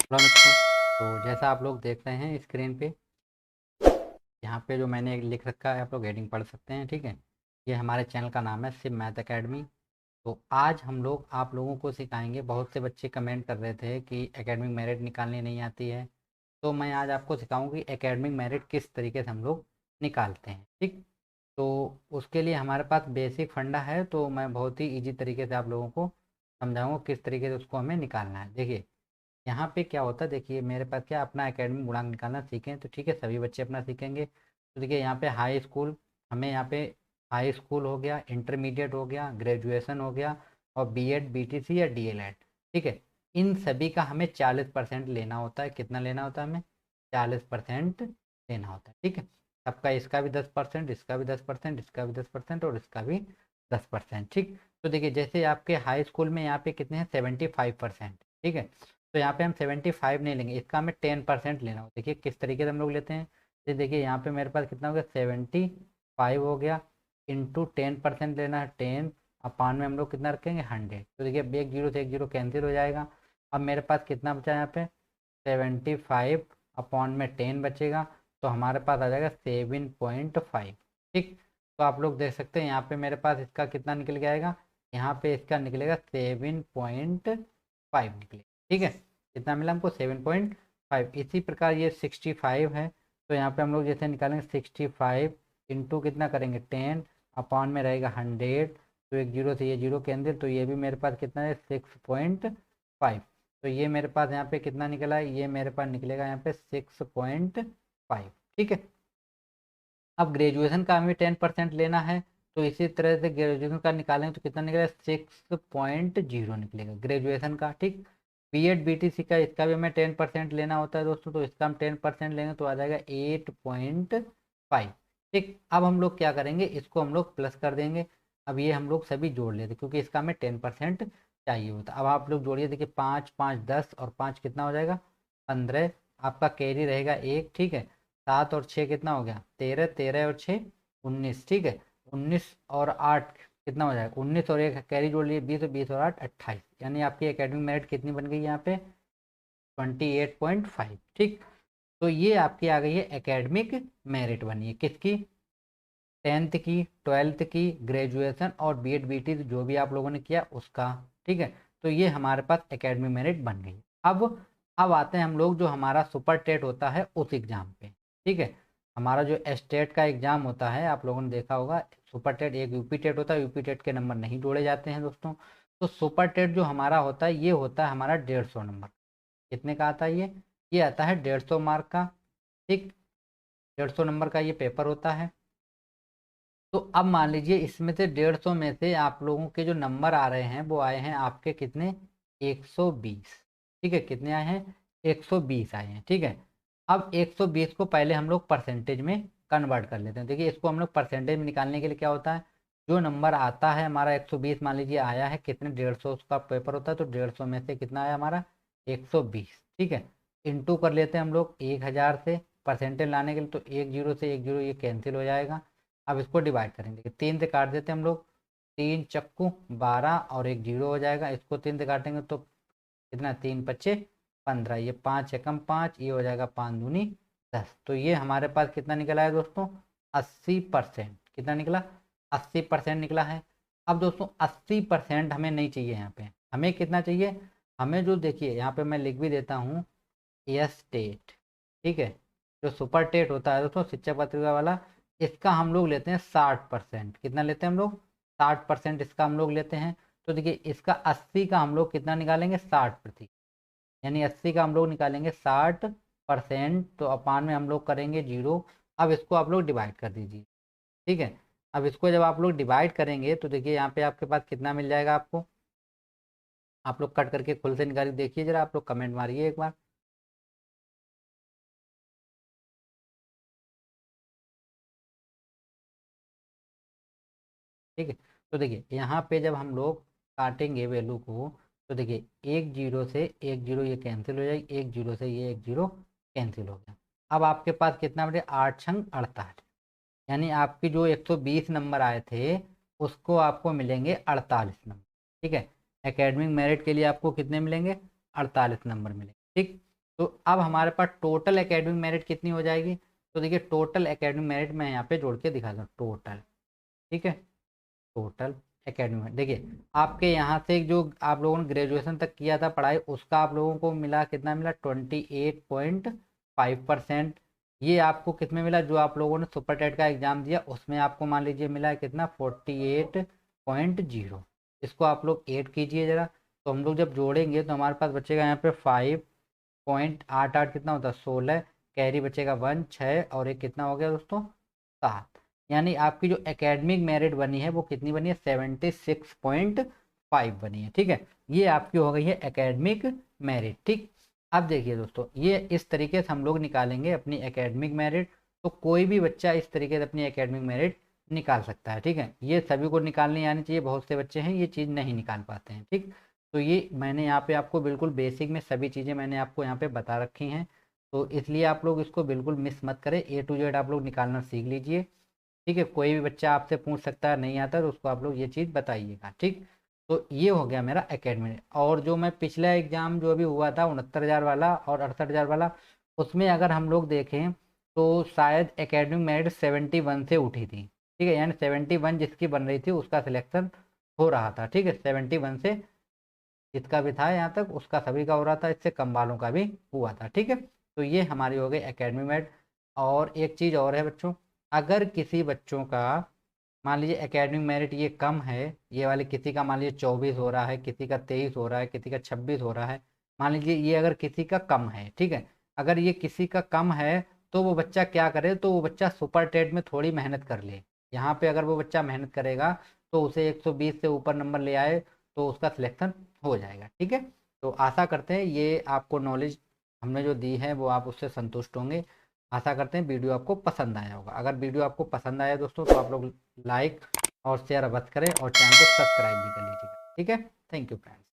Hello मित्रों, तो जैसा आप लोग देख रहे हैं स्क्रीन पे, यहाँ पे जो मैंने लिख रखा है आप लोग हेडिंग पढ़ सकते हैं। ठीक है, ये हमारे चैनल का नाम है शिव मैथ एकेडमी। तो आज हम लोग आप लोगों को सिखाएंगे। बहुत से बच्चे कमेंट कर रहे थे कि एकेडमिक मेरिट निकालनी नहीं आती है, तो मैं आज आपको सिखाऊंगी कि एकेडमिक मेरिट किस तरीके से हम लोग निकालते हैं। ठीक, तो उसके लिए हमारे पास बेसिक फंडा है, तो मैं बहुत ही ईजी तरीके से आप लोगों को समझाऊंगा किस तरीके से उसको हमें निकालना है। देखिए यहाँ पे क्या होता है, देखिए मेरे पास क्या अपना एकेडमिक गुणांक निकालना सीखें, तो ठीक है सभी बच्चे अपना सीखेंगे। तो देखिए यहाँ पे हाई स्कूल, हमें यहाँ पे हाई स्कूल हो गया, इंटरमीडिएट हो गया, ग्रेजुएशन हो गया और बीएड बीटीसी या डीएलएड। ठीक है, इन सभी का हमें 40% लेना होता है। कितना लेना होता है हमें? 40% लेना होता है। ठीक है, सबका, इसका भी 10%, इसका भी 10%, इसका भी 10% और इसका भी 10%। ठीक, तो देखिए जैसे आपके हाई स्कूल में यहाँ पे कितने हैं? 75%। ठीक है, तो यहाँ पे हम 75 नहीं लेंगे, इसका हमें 10% लेना हो। देखिए किस तरीके से हम लोग लेते हैं। तो देखिए यहाँ पे मेरे पास कितना हो गया? 75 हो गया, इंटू 10% लेना है 10, अपान में हम लोग कितना रखेंगे? 100। तो देखिए एक जीरो से एक जीरो कैंसिल हो जाएगा। अब मेरे पास कितना बचा यहाँ पे? 75 अपॉन में 10 बचेगा, तो हमारे पास आ जाएगा 7.5। ठीक, तो आप लोग देख सकते हैं यहाँ पे मेरे पास इसका कितना निकल के आएगा? यहाँ पे इसका निकलेगा 7.5 निकलेगा। ठीक है, कितना मिला हमको? 7.5। इसी प्रकार ये 65 है, तो यहाँ पे हम लोग जैसे निकालेंगे 65 इंटू कितना करेंगे? 10 अपॉन में रहेगा 100। तो एक जीरो से ये जीरो कैंसिल, तो ये भी मेरे पास कितना है? 6.5। तो ये मेरे पास यहाँ पे कितना निकला है? ये मेरे पास निकलेगा यहाँ पे 6.5। ठीक है, अब ग्रेजुएशन का हमें 10% लेना है, तो इसी तरह से ग्रेजुएशन का निकालेंगे तो कितना निकलेगा? 6.0 निकलेगा ग्रेजुएशन का। ठीक, बीएड बीटीसी का, इसका भी हमें 10% लेना होता है दोस्तों, तो इसका हम 10% लेंगे तो आ जाएगा 8.5। ठीक, अब हम लोग क्या करेंगे? इसको हम लोग प्लस कर देंगे। अब ये हम लोग सभी जोड़ लेते क्योंकि इसका हमें 10% चाहिए होता है। अब आप लोग जोड़िए, देखिए 5 5 10 और 5 कितना हो जाएगा? 15। आपका कैरी रहेगा एक। ठीक है, 7 और 6 कितना हो गया? 13, 13 और 6 19। ठीक है, 19 और 8 कितना हो जाएगा? 19 और एक कैरी जोड़ लिए 20, और 20 और 8 28, यानी आपकी एकेडमिक मेरिट कितनी बन गई यहाँ पे? 28.5। ठीक, तो ये आपकी आ गई है एकेडमिक मेरिट बनी है किसकी? 10th की, 12th की, ग्रेजुएशन और बीएड बीटी जो भी आप लोगों ने किया उसका। ठीक है, तो ये हमारे पास एकेडमिक मेरिट बन गई। अब आते हैं हम लोग जो हमारा सुपर टेट होता है उस एग्ज़ाम पे। ठीक है, हमारा जो स्टेट का एग्ज़ाम होता है आप लोगों ने देखा होगा, सुपर टेट एक यूपी टेट होता है, यूपी टेट के नंबर नहीं जोड़े जाते हैं दोस्तों। तो सुपर टेट जो हमारा होता है ये होता है हमारा 150 नंबर। कितने का आता है ये आता है 150 मार्क का। ठीक, 150 नंबर का ये पेपर होता है। तो अब मान लीजिए इसमें से 150 में से आप लोगों के जो नंबर आ रहे हैं वो आए हैं आपके कितने? 120। ठीक है, कितने आए हैं? 120 आए हैं। ठीक है, अब 120 को पहले हम लोग परसेंटेज में कन्वर्ट कर लेते हैं। देखिए इसको हम लोग परसेंटेज में निकालने के लिए क्या होता है, जो नंबर आता है हमारा 120 मान लीजिए आया है कितने? 150 उसका पेपर होता है, तो 150 में से कितना आया हमारा? 120। ठीक है, इंटू कर लेते हैं हम लोग 1000 से परसेंटेज लाने के लिए, तो एक जीरो से एक जीरो ये कैंसिल हो जाएगा। अब इसको डिवाइड करेंगे, 3 से काट देते हैं हम लोग, 3 चक्कू 12 और एक जीरो हो जाएगा। इसको 3 से काटेंगे तो कितना? 3 पच्चे 15, ये 5 एकम 5, ये हो जाएगा 5 दूनी 10। तो ये हमारे पास कितना निकला है दोस्तों? 80%। कितना निकला? 80% निकला है। अब दोस्तों 80% हमें नहीं चाहिए, यहाँ पे हमें कितना चाहिए? हमें जो, देखिए यहाँ पे मैं लिख भी देता हूँ, एस टेट। ठीक है, जो सुपर टेट होता है दोस्तों शिक्षक पत्रिका वाला, इसका हम लोग लेते हैं 60%। कितना लेते हैं हम लोग? 60% इसका हम लोग लेते हैं। तो देखिए इसका 80 का हम लोग कितना निकालेंगे? 60%, यानी 80 का हम लोग निकालेंगे 60%, तो अपान में हम लोग करेंगे जीरो। अब इसको आप लोग डिवाइड कर दीजिए। ठीक है, अब इसको जब आप लोग डिवाइड करेंगे तो देखिए यहाँ पे आपके पास कितना मिल जाएगा आपको? आप लोग कट करके खुद से निकालिए, देखिए जरा, आप लोग कमेंट मारिए एक बार। ठीक है, तो देखिए यहाँ पे जब हम लोग काटेंगे वैल्यू को, तो देखिए एक जीरो से एक जीरो ये कैंसिल हो जाएगी, एक जीरो से ये एक जीरो कैंसिल हो गया। अब आपके पास कितना बचे? 8 छंग 48, यानी आपकी जो 120 नंबर आए थे उसको आपको मिलेंगे 48 नंबर। ठीक है, एकेडमिक मेरिट के लिए आपको कितने मिलेंगे? 48 नंबर मिलेंगे। ठीक, तो अब हमारे पास टोटल एकेडमिक मेरिट कितनी हो जाएगी, तो देखिए टोटल एकेडमिक मेरिट मैं यहाँ पे जोड़ के दिखा दूँ, टोटल, ठीक है, टोटल एकेडमिक देखिए आपके यहाँ से जो आप लोगों ने ग्रेजुएशन तक किया था पढ़ाई, उसका आप लोगों को मिला कितना मिला, 28.5%। ये आपको कितने मिला, जो आप लोगों ने सुपर टेट का एग्जाम दिया उसमें आपको मान लीजिए मिला है कितना, 48.0। इसको आप लोग ऐड कीजिए जरा, तो हम लोग जब जोड़ेंगे तो हमारे पास बचेगा यहाँ पे 5.88, कितना होता है 16, कैरी बचेगा 1 6, और एक कितना हो गया दोस्तों 7। यानी आपकी जो एकेडमिक मेरिट बनी है वो कितनी बनी है, 76.5 बनी है, ठीक है। ये आपकी हो गई है एकेडमिक मेरिट, ठीक। अब देखिए दोस्तों, ये इस तरीके से हम लोग निकालेंगे अपनी एकेडमिक मेरिट। तो कोई भी बच्चा इस तरीके से अपनी एकेडमिक मेरिट निकाल सकता है, ठीक है। ये सभी को निकालनी आनी चाहिए, बहुत से बच्चे हैं ये चीज़ नहीं निकाल पाते हैं, ठीक। तो ये मैंने यहाँ पे आपको बिल्कुल बेसिक में सभी चीज़ें मैंने आपको यहाँ पे बता रखी हैं, तो इसलिए आप लोग इसको बिल्कुल मिस मत करें, ए टू जेड आप लोग निकालना सीख लीजिए, ठीक है। कोई भी बच्चा आपसे पूछ सकता है नहीं आता तो उसको आप लोग ये चीज़ बताइएगा, ठीक। तो ये हो गया मेरा एकेडमिक। और जो मैं पिछला एग्ज़ाम जो अभी हुआ था 69,000 वाला और 68,000 वाला, उसमें अगर हम लोग देखें तो शायद एकेडमिक मेरिट 71 से उठी थी, ठीक है। यानी 71 जिसकी बन रही थी उसका सिलेक्शन हो रहा था, ठीक है। 71 से जिसका भी था यहाँ तक उसका सभी का हो रहा था, इससे कम वालों का भी हुआ था, ठीक है। तो ये हमारी हो गई एकेडमिक मेरिट। और एक चीज़ और है बच्चों, अगर किसी बच्चों का मान लीजिए एकेडमिक मेरिट ये कम है, ये वाले किसी का मान लीजिए 24 हो रहा है, किसी का 23 हो रहा है, किसी का 26 हो रहा है, मान लीजिए ये अगर किसी का कम है, ठीक है। अगर ये किसी का कम है तो वो बच्चा क्या करे, तो वो बच्चा सुपर टेट में थोड़ी मेहनत कर ले। यहाँ पे अगर वो बच्चा मेहनत करेगा तो उसे 120 से ऊपर नंबर ले आए तो उसका सिलेक्शन हो जाएगा, ठीक है। तो आशा करते हैं ये आपको नॉलेज हमने जो दी है वो आप उससे संतुष्ट होंगे। आशा करते हैं वीडियो आपको पसंद आया होगा। अगर वीडियो आपको पसंद आया दोस्तों तो आप लोग लाइक और शेयर अवश्य करें और चैनल को सब्सक्राइब भी कर लीजिएगा, ठीक है। Thank you friend.